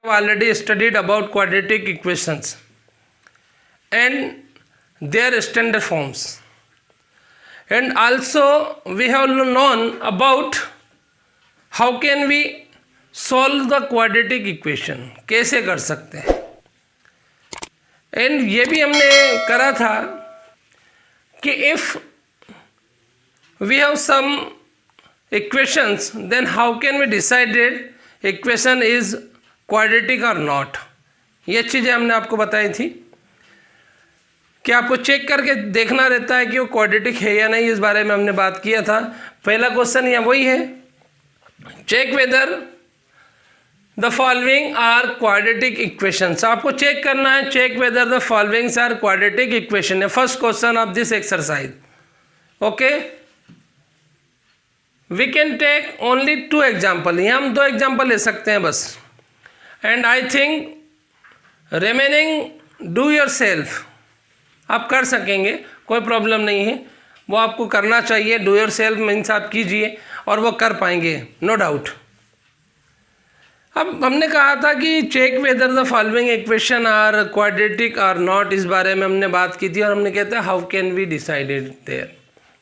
Already studied about quadratic equations and their standard forms, and also we have known about how can we solve the quadratic equation, कैसे कर सकते हैं, and ये भी हमने करा था कि if we have some equations, then how can we decided equation is quadratic or not. ये चीज़ें हमने आपको बताई थी कि आपको चेक करके देखना रहता है कि वो क्वाड्रेटिक है या नहीं. इस बारे में हमने बात किया था. पहला क्वेश्चन या वही है, check whether the following are quadratic equations. आपको चेक करना है check whether the followings are quadratic equation है first question of this exercise. Okay, we can take only 2 example. यहाँ हम 2 एग्जाम्पल ले सकते हैं बस. And I think remaining do yourself. आप कर सकेंगे, कोई प्रॉब्लम नहीं है. वो आपको करना चाहिए. डू योर सेल्फ मीन्स आप कीजिए और वो कर पाएंगे, नो डाउट. अब हमने कहा था कि check whether the following equation are quadratic or not. इस बारे में हमने बात की थी और हमने कहते हैं how can we decided there.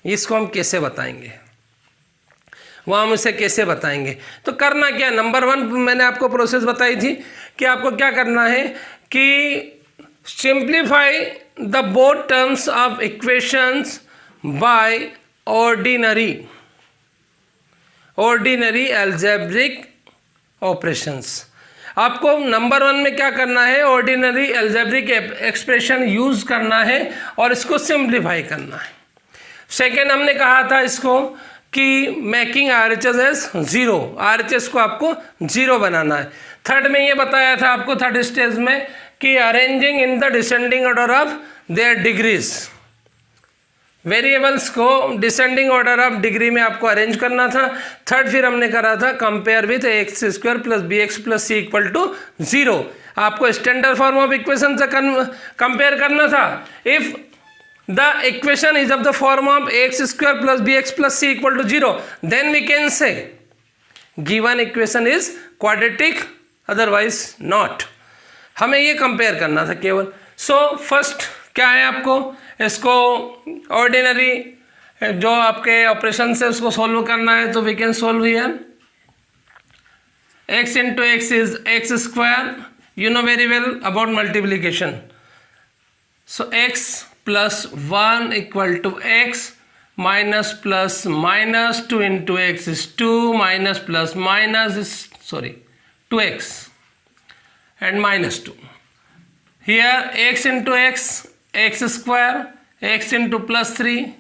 इसको हम कैसे बताएंगे, वो हम इसे कैसे बताएंगे. तो करना क्या, नंबर 1 मैंने आपको प्रोसेस बताई थी कि आपको क्या करना है कि simplify the both terms of equations by ordinary algebraic operations. आपको नंबर 1 में क्या करना है, ऑर्डिनरी अलजेब्रिक एक्सप्रेशन यूज करना है और इसको सिंप्लीफाई करना है. सेकेंड हमने कहा था इसको कि मेकिंग RHS एज 0, RHS को आपको 0 बनाना है. थर्ड में ये बताया था आपको थर्ड स्टेज में कि arranging in the descending order of their degrees. Variables को डिसेंडिंग ऑर्डर ऑफ डिग्री में आपको अरेंज करना था. थर्ड फिर हमने करा था compare with x² plus bx plus c equal to 0. आपको स्टैंडर्ड फॉर्म ऑफ इक्वेशन से कंपेयर करना था. If the equation is of the form of x² plus bx plus c equal to 0, then we can say given equation is quadratic, otherwise not. हमें ये compare करना था केवल. So first क्या है, आपको इसको ऑर्डिनरी जो आपके ऑपरेशन से उसको सॉल्व करना है. तो we can solve here. x into X is x². You know very well about multiplication. So x plus 1 equal to x minus plus minus 2 into x is 2 minus plus minus is 2x and minus 2. Here x into x, x square, x into plus 3,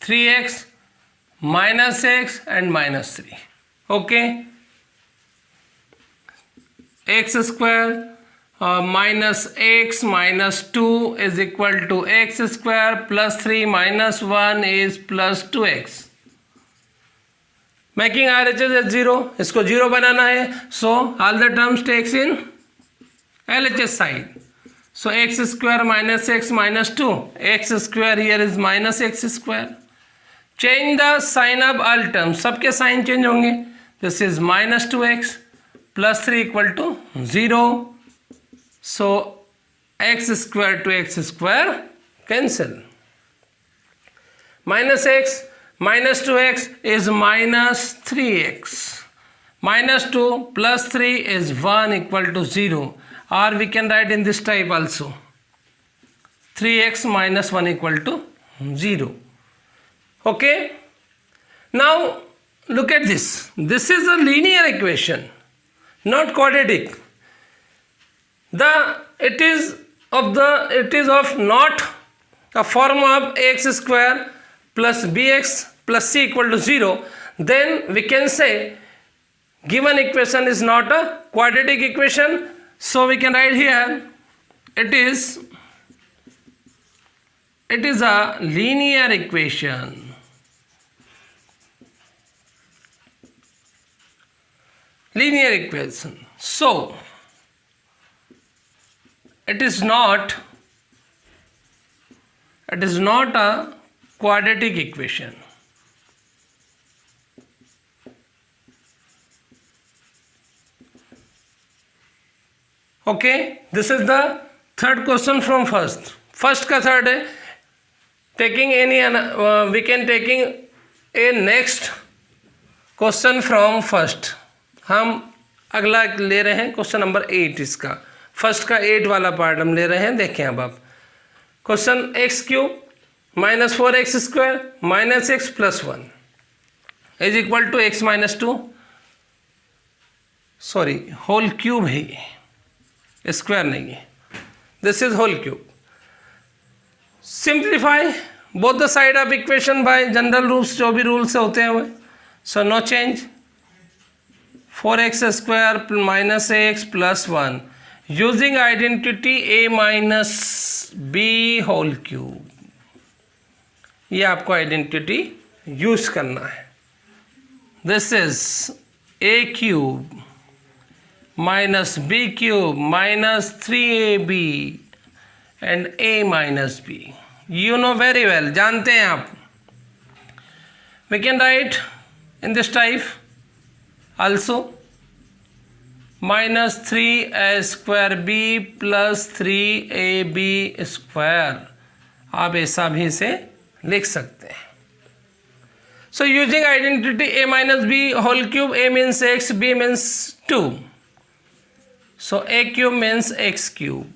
3x minus x and minus 3. Okay, x square minus x minus 2 is equal to x square plus 3 minus 1 is plus 2x. Making RHS as 0, इसको 0 बनाना है. So all the terms takes in LHS side. So x square minus x minus 2, x square here is minus x square. Change the sign of all terms, सबके sign change होंगे. This is minus 2x plus 3 equal to 0. So x square to x square cancel. Minus x minus 2x is minus 3x. Minus 2 plus 3 is 1 equal to 0. Or we can write in this type also. 3x minus 1 equal to 0. Okay. Now look at this. This is a linear equation, not quadratic. It is of not a form of x square plus bx plus c equal to 0. Then we can say given equation is not a quadratic equation. So we can write here it is a linear equation. Linear equation. So it is not a quadratic equation. Okay, this is the third question from first का third है. Taking any we can taking a next question from first. हम अगला ले रहे हैं question number 8. इसका first का 8 वाला पार्ट हम ले रहे हैं. देखें अब आप question X cube minus 4x square minus X plus 1 is equal to X minus 2. Sorry, whole cube है ये, स्क्वायर नहीं है. This is whole cube. Simplify both the side of equation by general rules, जो भी rules होते हैं वो. So no change. 4x square minus X plus 1 using identity a minus B whole cube. ये आपको आइडेंटिटी यूज करना है. This is a cube minus B cube minus 3ab and a minus B. You know very well, जानते हैं आप. We can write in this type also minus 3a square b plus 3ab square. आप ऐसा भी इसे लिख सकते हैं. So using identity a minus b whole cube, a means x, b means 2. So a cube means x cube,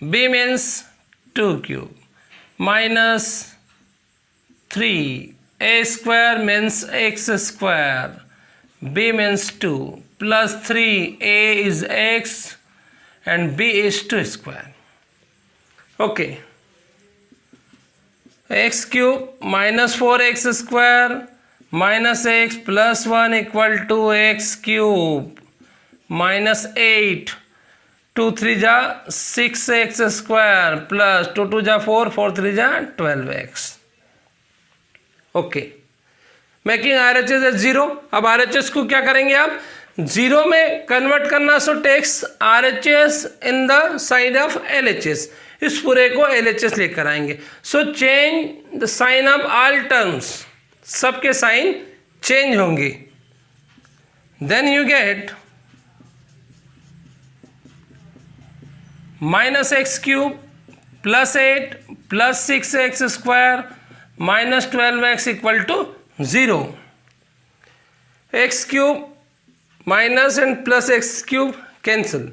b means 2 cube minus 3. A square means x square, b means 2 plus 3. A is x and b is 2 square. Okay. X cube minus 4x square minus x plus 1 equal to x cube minus 8. 2 3 जा 6x square plus 2 2 जा 4 4 3 जा 12x. Okay, making RHS as 0. अब RHS को क्या करेंगे आप? 0 में convert करना. So takes RHS in the side of LHS. इस पूरे को LHS लेकर आएंगे. So change the sign of all terms. सबके साइन चेंज होंगे. Then you get minus x cube plus 8 plus 6x square minus 12x equal to 0. X cube minus and plus x cube cancel.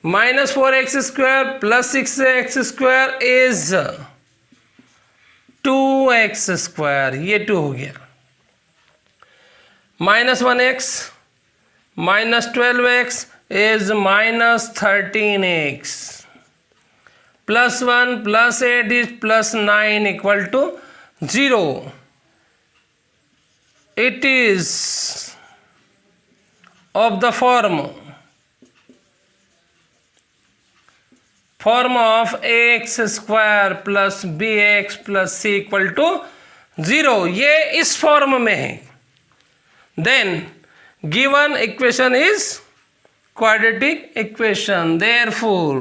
Minus 4x square plus 6x square is 2x square. ये 2 हो गया. Minus 1x minus 12x is minus 13x plus 1 plus 8 is plus 9 equal to 0. It is of the form of ax square plus bx plus c equal to 0. ये इस form में है. Then given equation is quadratic equation. Therefore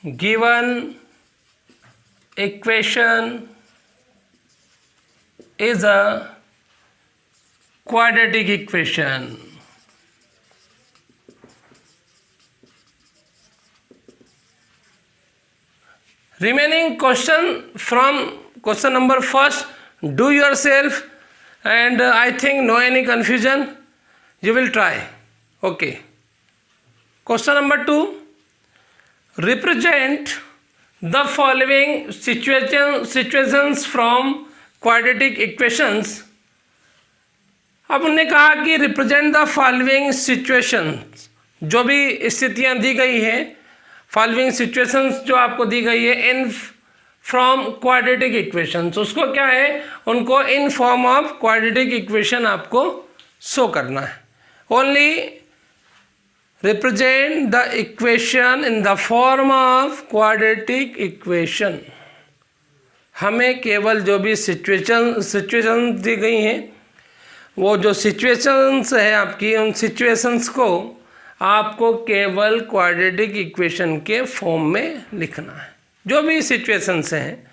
given equation is a quadratic equation. Remaining question from question number first, do yourself, and I think no any confusion, you will try. Okay. Question number 2, represent the following situations from quadratic equations. अब उन्होंने कहा कि represent the following situations. जो भी स्थितियां दी गई है, following situations जो आपको दी गई है इन फ्रॉम क्वाड्रेटिक इक्वेशंस, उसको क्या है, उनको in form of quadratic equation आपको शो करना है. Only represent the equation in the form of quadratic equation. हमें केवल जो भी सिचुएशन दी गई हैं, वो जो सिचुएशंस है आपकी, उन सिचुएशंस को आपको केवल क्वाड्रेटिक इक्वेशन के फॉर्म में लिखना है. जो भी सिचुएशंस हैं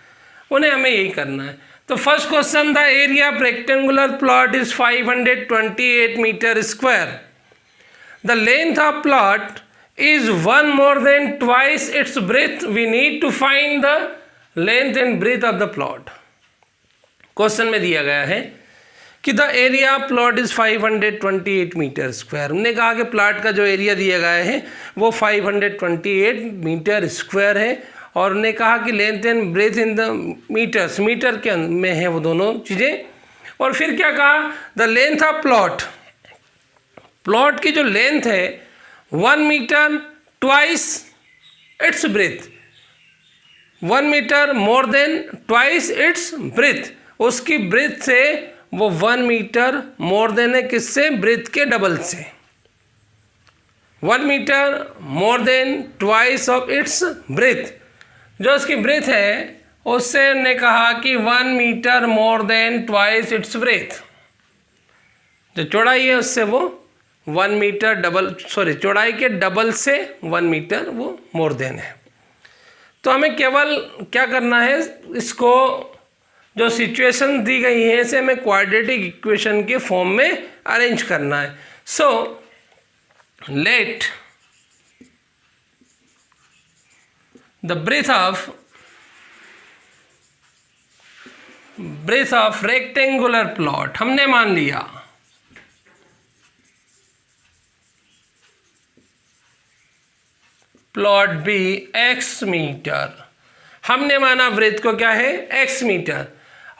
उन्हें हमें यही करना है. तो first question, the area of rectangular plot is 528 metre square. The length of plot is one more than twice its breadth. We need to find the length and breadth of the plot. Question में दिया गया है कि the area plot is 528 metre square. हमने कहा कि plot का जो एरिया दिया गया है वो 528 मीटर स्क्वायर है, और हमने कहा कि length and breadth in the metres, metre के में है वो दोनों चीज़ें. और फिर क्या कहा, the length of plot, plot की जो लेंथ है 1 metre twice its breadth, 1 metre more than twice its breadth, उसकी ब्रेथ से वो 1 मीटर मोर देन है किससे, ब्रेथ के डबल से. 1 metre more than twice of its breadth, जो उसकी ब्रेथ है उससे हमने कहा कि 1 metre more than twice its breadth. जो चौड़ाई है उससे वो 1 मीटर चौड़ाई के डबल से 1 मीटर वो मोर देन है. तो हमें केवल क्या करना है, इसको जो सिचुएशन दी गई है इसे हमें क्वाड्रेटिक इक्वेशन के फॉर्म में अरेंज करना है. So let the breadth of rectangular plot हमने मान लिया प्लॉट बी x मीटर, हमने माना ब्रेथ को क्या है x मीटर,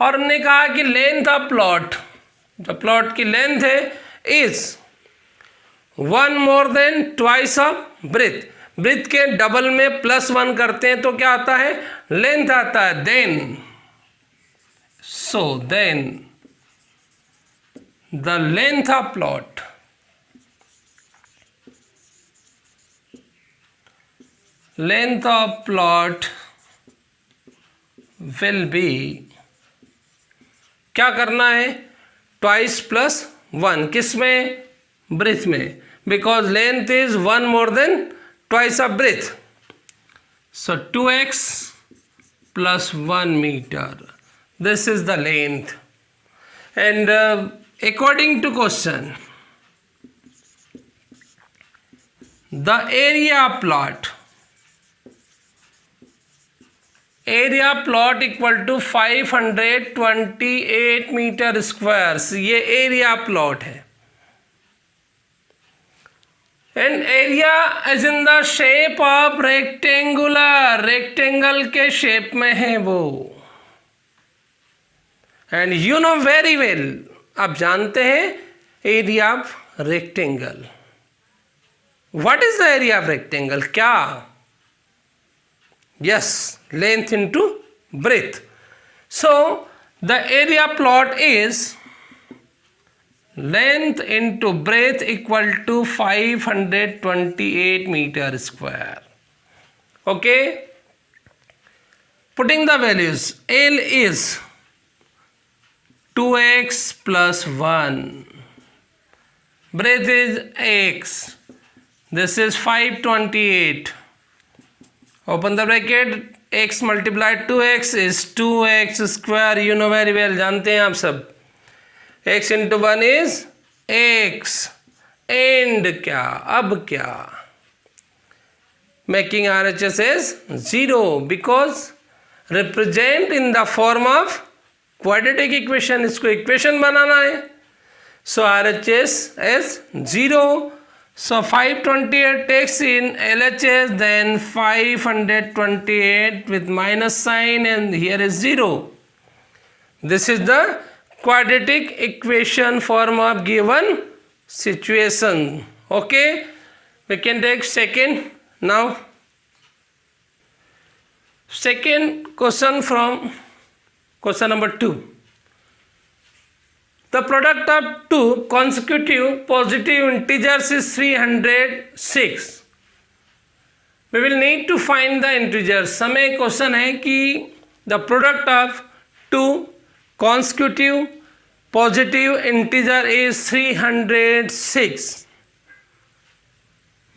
और हमने कहा कि लेंथ ऑफ प्लॉट, जो प्लॉट की लेंथ है is 1 more than twice of breadth, breadth के डबल में +1 करते हैं तो क्या आता है, लेंथ आता है. Then the length of plot will be, क्या करना है, ट्वाइस +1, किस में, ब्रेथ में, because length is 1 more than twice of breadth. So 2x + 1 metre, this is the length. And according to question, the area plot equal to 528 metre squares, ये area plot है. And area is in the shape of rectangular, rectangle के shape में है वो. And you know very well, आप जानते हैं area of rectangle. What is the area of rectangle, क्या, yes, length into breadth. So the area plot is length into breadth equal to 528 meter square. Okay, putting the values, L is 2x plus 1, breadth is x, this is 528. Open the bracket, x multiplied 2x is 2x square. You know very well, जानते हैं आप सब. x into 1 is x. and क्या, अब क्या, making RHS as 0 because represent in the form of quadratic equation. इसको equation बनाना है. So RHS as 0. So 528 takes in LHS, then 528 with minus sign, and here is 0. This is the quadratic equation form of given situation. Okay, we can take second now. Second question from question number 2. The product of two consecutive positive integers is 306. We will need to find the integers. हमें question है कि the product of two consecutive positive integer is 306.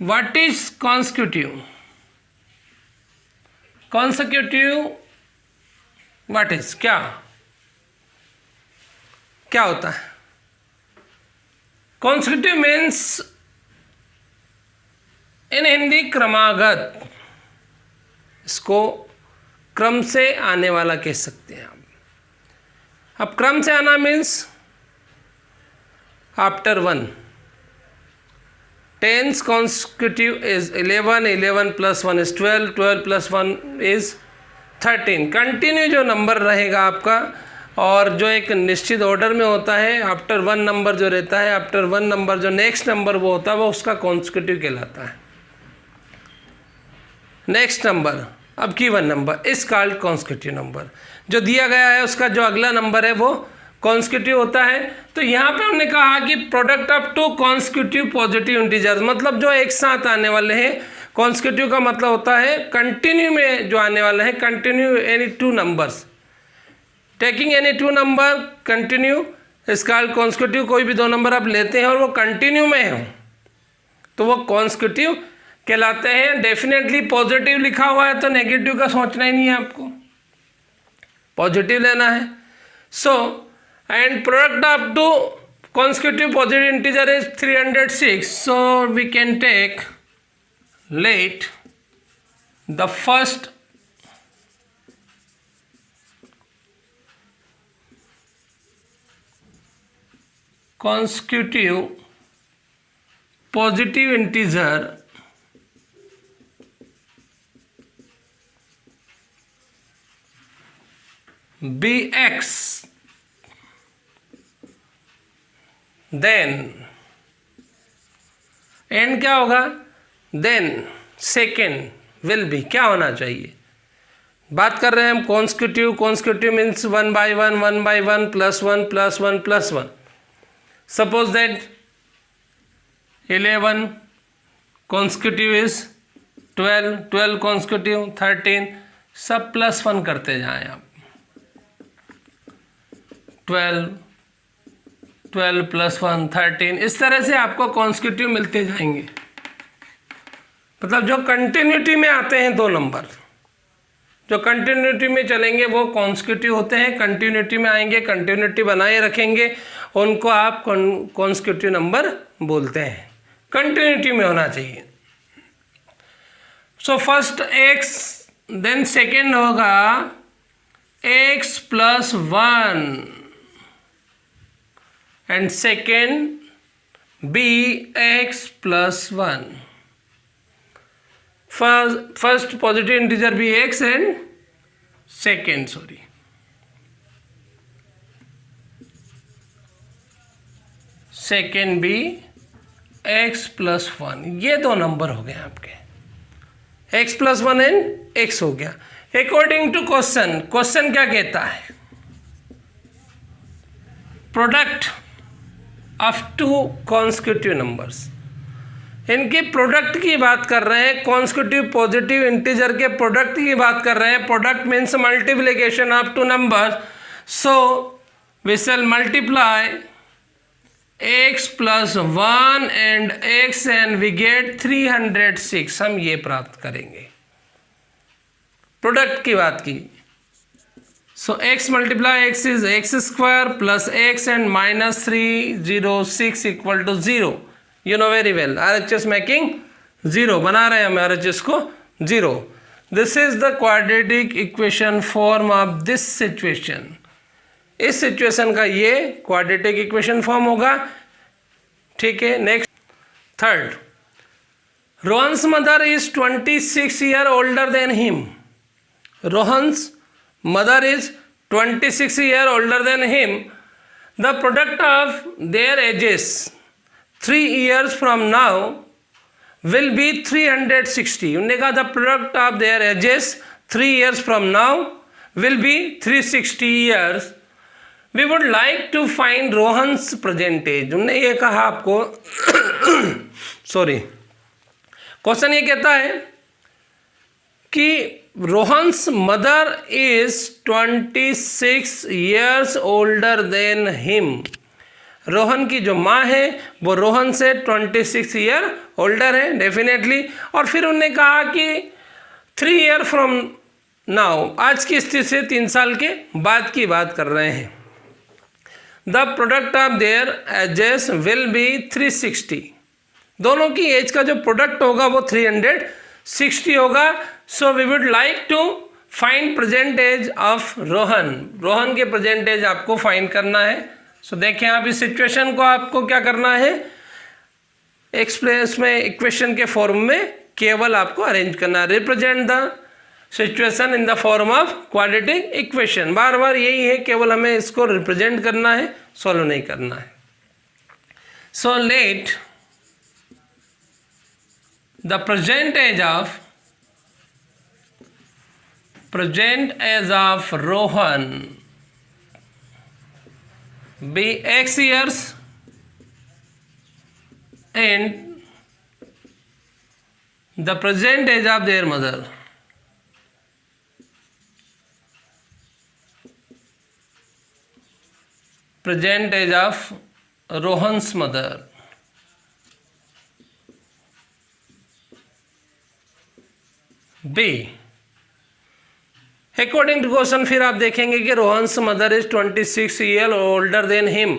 What is consecutive? Consecutive what is, क्या, क्या होता है? Consecutive means in Hindi क्रमागत, इसको क्रम से आने वाला कह सकते हैं आप। अब क्रम से आना means after 1, tens consecutive is 11, 11 + 1 is 12, 12 + 1 is 13। Continue जो नंबर रहेगा आपका, और जो एक निश्चित ऑर्डर में होता है, आफ्टर 1 नंबर जो रहता है, आफ्टर 1 नंबर जो नेक्स्ट नंबर वो होता है, वो उसका कॉन्सेक्यूटिव कहलाता है। नेक्स्ट नंबर, अब की 1 number is called consecutive number. जो दिया गया है उसका जो अगला नंबर है वो कॉन्सेक्यूटिव होता है। तो यहाँ पे हमने कहा कि product of 2 consecutive positive integers, मतलब जो एक साथ आने वाले हैं। कॉन्सेक्यूटिव का मतलब होता है कंटिन्यू में जो आने वाले हैं, continue any 2 numbers, taking any 2 number continue is called consecutive. कोई भी 2 नंबर आप लेते हैं और वो कंटिन्यू में हो तो वो कॉन्सेक्यूटिव कहलाते हैं। डेफिनेटली पॉजिटिव लिखा हुआ है तो नेगेटिव का सोचना ही नहीं है, आपको पॉजिटिव लेना है। So and product of 2 consecutive positive integer is 306, so we can take, let the first consecutive positive integer be x, then and क्या होगा, देन सेकेंड विल बी क्या होना चाहिए। बात कर रहे हैं हम consecutive. Consecutive means 1 by 1, 1 by 1 + 1 + 1 + 1। Suppose that 11 consecutive is 12, 12 consecutive 13, सब +1 करते जाएं आप। 12 + 1 13, इस तरह से आपको कॉन्सेक्यूटिव मिलते जाएंगे। मतलब जो कंटिन्यूटी में आते हैं 2 नंबर, जो कंटिन्यूटी में चलेंगे वो कॉन्सेक्यूटिव होते हैं। कंटिन्यूटी में आएंगे, कंटिन्यूटी बनाए रखेंगे, उनको आप कॉन्सेक्यूटिव नंबर बोलते हैं। कंटिन्यूटी में होना चाहिए। So first x, then second होगा x + 1 and second be x + 1. First positive integer be x and second second be x + 1। ये 2 नंबर हो गए आपके, x + 1 एंड x हो गया। अकॉर्डिंग टू क्वेश्चन, क्वेश्चन क्या कहता है, प्रोडक्ट ऑफ 2 कॉन्सेक्यूटिव नंबर्स, इनके प्रोडक्ट की बात कर रहे हैं। कॉन्सेक्यूटिव पॉजिटिव इंटीजर के प्रोडक्ट की बात कर रहे हैं। Product means multiplication of 2 numbers, so we shall multiply x + 1 and x and we get 306। हम ये प्राप्त करेंगे, प्रोडक्ट की बात की। So x × x is x² + x and -306 = 0। You know very well, RHS making 0, बना रहे हैं हम RHS को 0। This is the quadratic equation form of this situation। इस सिचुएशन का ये क्वाड्रेटिक इक्वेशन फॉर्म होगा, ठीक है। Next, third, Rohan's mother is 26 years older than him। Rohan's mother is 26 years older than him. The product of their ages 3 years from now will be 360। उन्होंने कहा the product of their ages 3 years from now will be 360 years। We would like to find Rohan's present age। उन्होंने ये कहा आपको sorry, question ये कहता है कि Rohan's mother is 26 years older than him। Rohan की जो माँ है वो रोहन से 26 years older है डेफिनेटली। और फिर उन्होंने कहा कि 3 years from now, आज की स्थिति से 3 साल के बाद की बात कर रहे हैं। The product of their edges will be 360। दोनों की एज का जो प्रोडक्ट होगा वो 360 होगा। So we would like to find present age of Rohan. Rohan के प्रेजेंट एज आपको फाइंड करना है। सो देखें आप इस सिचुएशन को आपको क्या करना है, एक्सप्रेस में इक्वेशन के फॉर्म में केवल आपको अरेंज करना है। Represent the situation in the form of quadratic equation. बार बार यही है, केवल हमें इसको रिप्रेजेंट करना है, सॉल्व नहीं करना है। So let the present age of Rohan be x years and the present age of their mother. Present age of Rohan's mother. B. According to question फिर आप देखेंगे कि Rohan's mother is 26 year older than him,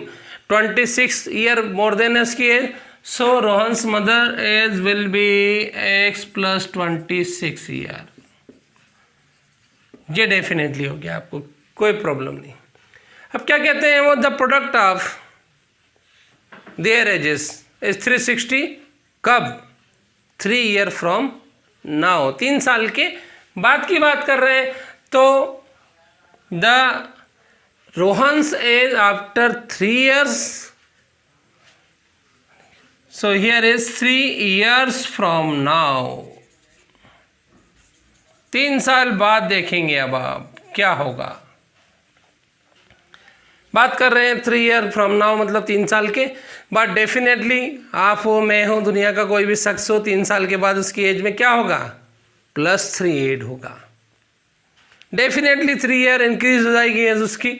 26 year more than इसकी age. So Rohan's mother age will be x + 26 year. ये definitely हो गया, आपको कोई प्रॉब्लम नहीं। अब क्या कहते हैं वो, the product of their edges is 360। कब? 3 ईयर फ्रॉम नाउ, 3 साल के बाद की बात कर रहे हैं। तो the Rohan's age after 3 years, so here is 3 years from now. 3 साल बाद देखेंगे अब आप क्या होगा। बात कर रहे हैं 3 year फ्रॉम नाउ मतलब 3 साल के बाद। डेफिनेटली आप हो, मैं हूं, दुनिया का कोई भी शख्स हो, 3 साल के बाद उसकी एज में क्या होगा, +3 ऐड होगा। डेफिनेटली 3 ईयर इंक्रीज हो जाएगी एज उसकी।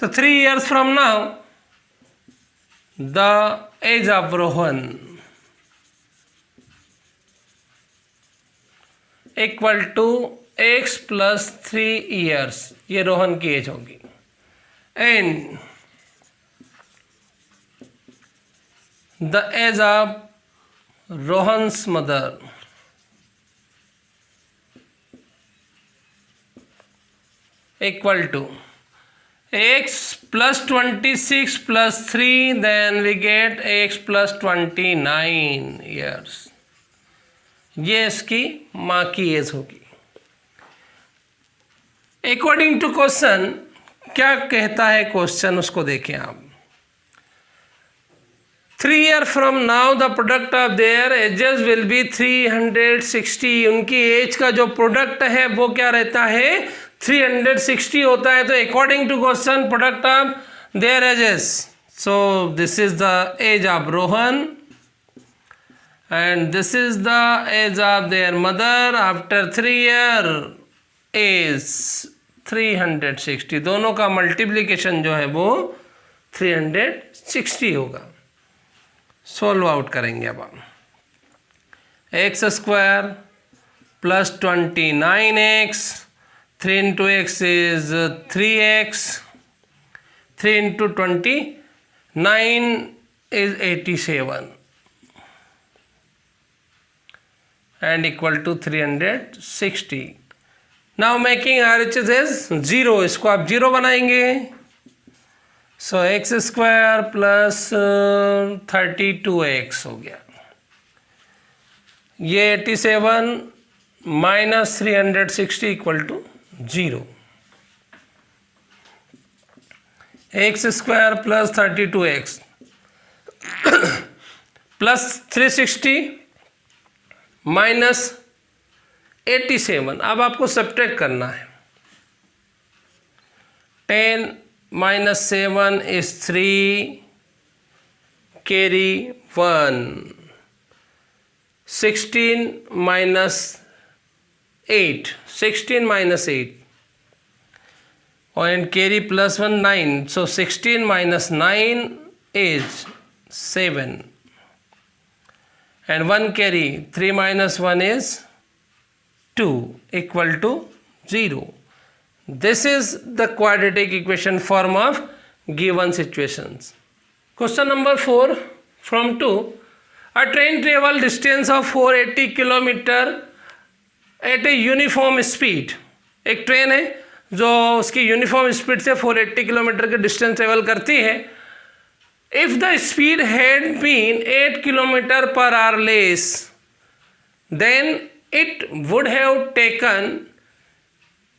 तो 3 years from now the age of Rohan equal to x + 3 years, ये रोहन की एज होगी। And the age of Rohan's mother equal to x + 26 + 3, then we get x + 29 years। ये इसकी माँ की एज होगी। अकॉर्डिंग टू क्वेश्चन क्या कहता है क्वेश्चन, उसको देखें आप। 3 year from now the product of their edges will be 360। उनकी एज का जो प्रोडक्ट है वो क्या रहता है, 360 होता है। तो according to question product of their ages, so this is the age of Rohan and this is the age of their mother after 3 year age 360। दोनों का मल्टीप्लीकेशन जो है वो 360 होगा। सोल्व आउट करेंगे अब हम। x² + 29x, 3 × x is 3x, 3 × 29 is 87 and equal to 360. Now making RHS as 0, इसको आप 0 बनाएंगे। सो x² + 32x हो गया। ये 87 - 360 = 0। x² + 32x + 360 - 87। अब आपको सब्ट्रैक्ट करना है। 10 - 7 is 3, carry 1. 16 - 8, 16 - 8, and carry +1 9. So 16 - 9 is 7, and 1 carry 3 - 1 is 2 equal to 0. This is the quadratic equation form of given situations. Question number 4 from 2. A train travel distance of 480 km at a uniform speed. एक train है जो उसकी uniform speed से 480 kilometre के distance travel करती है. If the speed had been 8 kilometer per hour less than it would have taken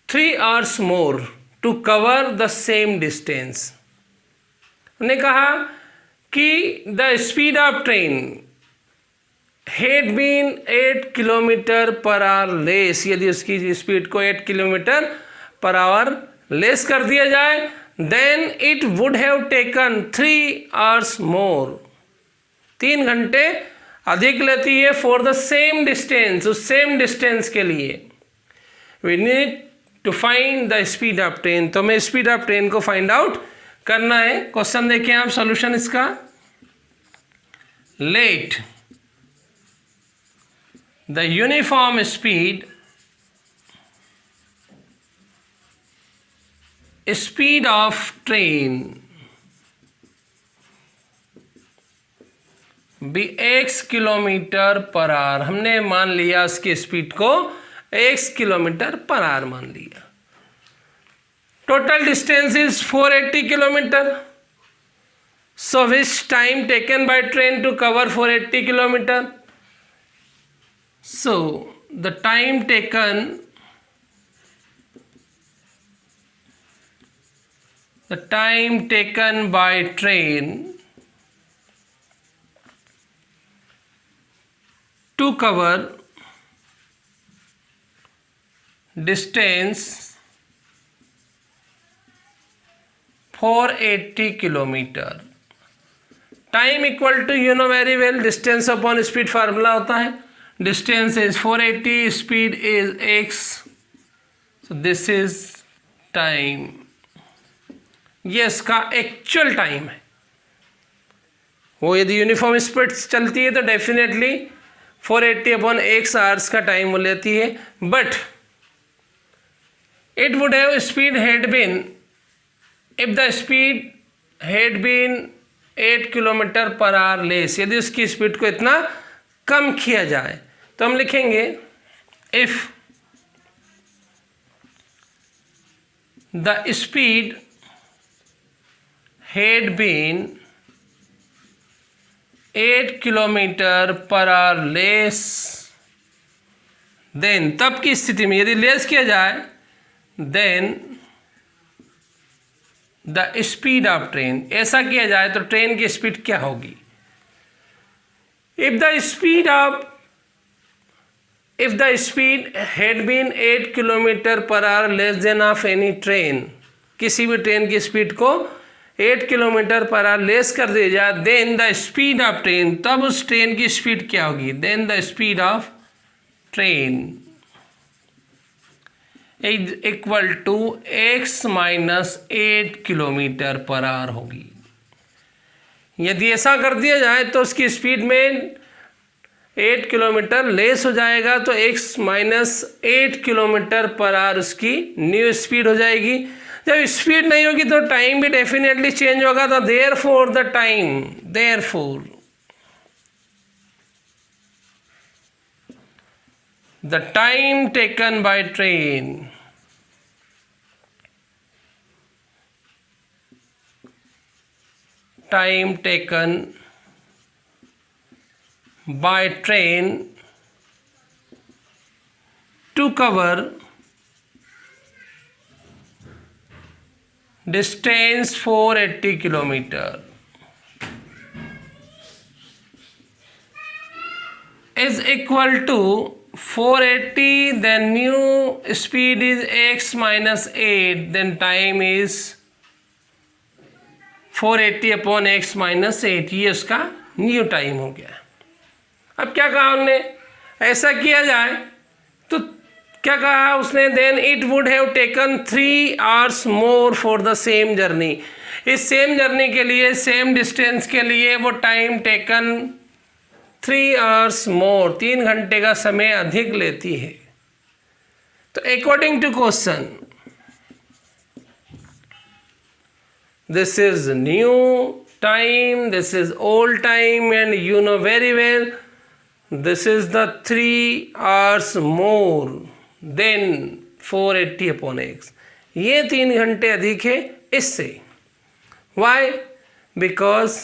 3 hours more to cover the same distance. उन्होंने कहा कि the speed of train had been 8 kilometer per hour less. यदि उसकी speed को 8 kilometer per hour less कर दिया जाए then it would have taken 3 hours more. 3 घंटे अधिक लेती है फॉर द सेम डिस्टेंस, उस सेम डिस्टेंस के लिए. We need to find the speed of train. तो हमें स्पीड ऑफ ट्रेन को फाइंड आउट करना है. क्वेश्चन देखें आप, सॉल्यूशन इसका. Let the uniform speed of train be x kilometer per hour. हमने मान लिया उसकी स्पीड को x किलोमीटर पर आवर मान लिया. Total distance is 480 kilometer. So which time taken by train to cover 480 kilometer. So the time taken by train to cover distance 480 kilometer. Time equal to you know very well distance upon speed formula होता है. Distance is 480, speed is x. So this is time. ये इसका actual time है. वो यदि uniform speed चलती है तो डेफिनेटली 480 अपॉन x आवर्स का टाइम वो लेती है. But it would have speed had been, if the speed had been 8 kilometer per hour less. यदि उसकी स्पीड को इतना कम किया जाए तो हम लिखेंगे if the speed had been 8 kilometer per hour less then, तब की स्थिति में यदि लेस किया जाए then the speed of train. ऐसा किया जाए तो ट्रेन की स्पीड क्या होगी. If the speed had been 8 kilometer per hour less then of any train. किसी भी ट्रेन की स्पीड को 8 किलोमीटर पर आवर लेस कर दिया जाए then the speed of train, तब उस ट्रेन की स्पीड क्या होगी. Then the speed of train is equal to x minus 8 kilometer per hour होगी. यदि ऐसा कर दिया जाए तो उसकी स्पीड में 8 किलोमीटर लेस हो जाएगा तो x minus 8 kilometer per our उसकी न्यू स्पीड हो जाएगी. जब स्पीड नहीं होगी तो टाइम भी डेफिनेटली चेंज होगा. तो therefore the time taken by train to cover distance 480 kilometer is equal to 480, then new speed is x minus 8, then time is 480 upon x minus 8. ये उसका न्यू टाइम हो गया. अब क्या कहा हमने, ऐसा किया जाए तो क्या कहा उसने, then it would have taken 3 hours more for the same journey. इस सेम जर्नी के लिए, सेम डिस्टेंस के लिए वो टाइम टेकन 3 hours मोर, 3 घंटे का समय अधिक लेती है. तो according to question this is new time, this is old time, and you know very well this is the 3 hours more than 480 upon x. ये 3 घंटे अधिक है इससे. Why? Because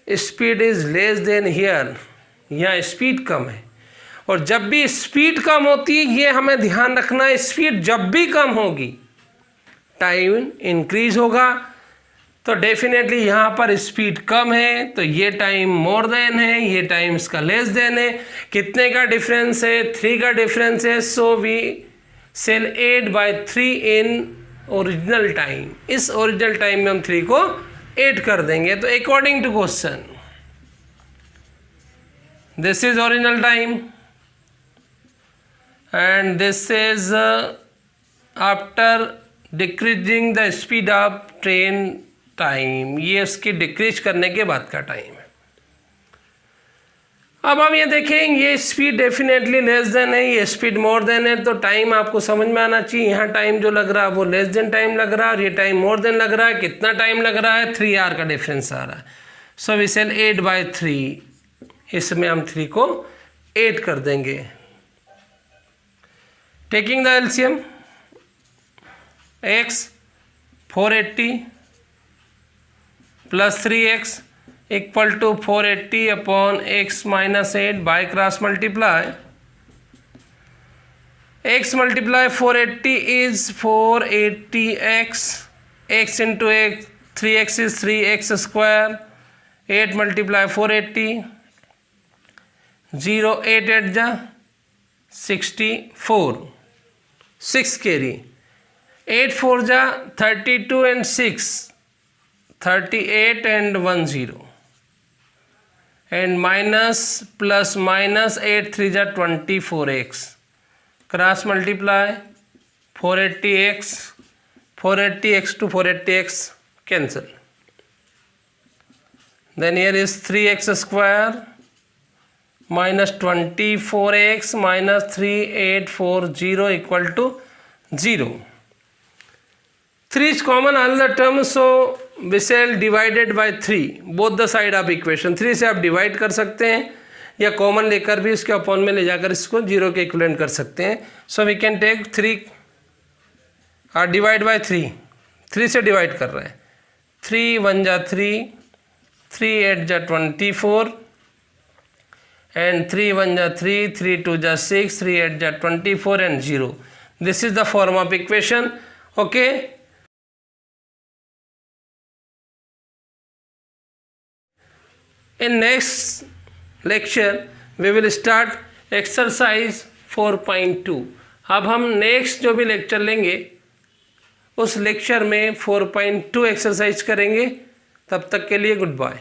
speed is less than here. यहाँ speed कम है, और जब भी स्पीड कम होती है ये हमें ध्यान रखना है, स्पीड जब भी कम होगी टाइम इंक्रीज होगा. तो डेफिनेटली यहाँ पर स्पीड कम है तो ये टाइम मोर देन है, ये टाइम इसका लेस देन है. कितने का डिफरेंस है? 3 का डिफरेंस है. So we shall 8/3 in original time. इस ओरिजिनल टाइम में हम 3 को 8 कर देंगे. तो according to question this is original time and this is after decreasing the speed of train time. ये उसकी डिक्रीज करने के बाद का टाइम है. अब हम ये देखें ये स्पीड डेफिनेटली लेस देन है, ये स्पीड मोर देन है. तो टाइम आपको समझ में आना चाहिए. यहाँ टाइम जो लग रहा है वो लेस देन टाइम लग रहा है और ये टाइम मोर देन लग रहा है. कितना टाइम लग रहा है? 3 आवर का डिफरेंस आ रहा है. So we shall 8/3. इसमें हम 3 को 8 कर देंगे. Taking the LCM x 480 plus 3x equal to 480 upon x minus 8 by cross multiply. x multiply 480 is 480x. x into x 3x is 3x square. 8 multiply 480 0 8 8 जा 64 6 कैरी. 8 4 जा 32 and 6 38 and 1 0 and minus plus minus 8 3 जा 24x. Cross multiply 480x 480x to 480x cancel. Then here is 3x square minus 24x minus 3840 equal to 0. 3 is common all the terms, so we shall divided by 3 both the side of equation. 3 से आप divide कर सकते हैं या common लेकर भी इसके upon में ले जाकर इसको 0 के इक्विवेलेंट कर सकते हैं. सो वी कैन टेक 3 और डिवाइड बाय 3. 3 से डिवाइड कर रहे हैं. 3 1 जा 3 3 8 जा 24 and 3 1 जा 3 3 2 जा 6 3 8 जा 24 and 0. This is the form of equation. Okay. In next lecture we will start exercise 4.2. अब हम नेक्स्ट जो भी लेक्चर लेंगे उस लेक्चर में 4.2 एक्सरसाइज करेंगे. तब तक के लिए गुड बाय.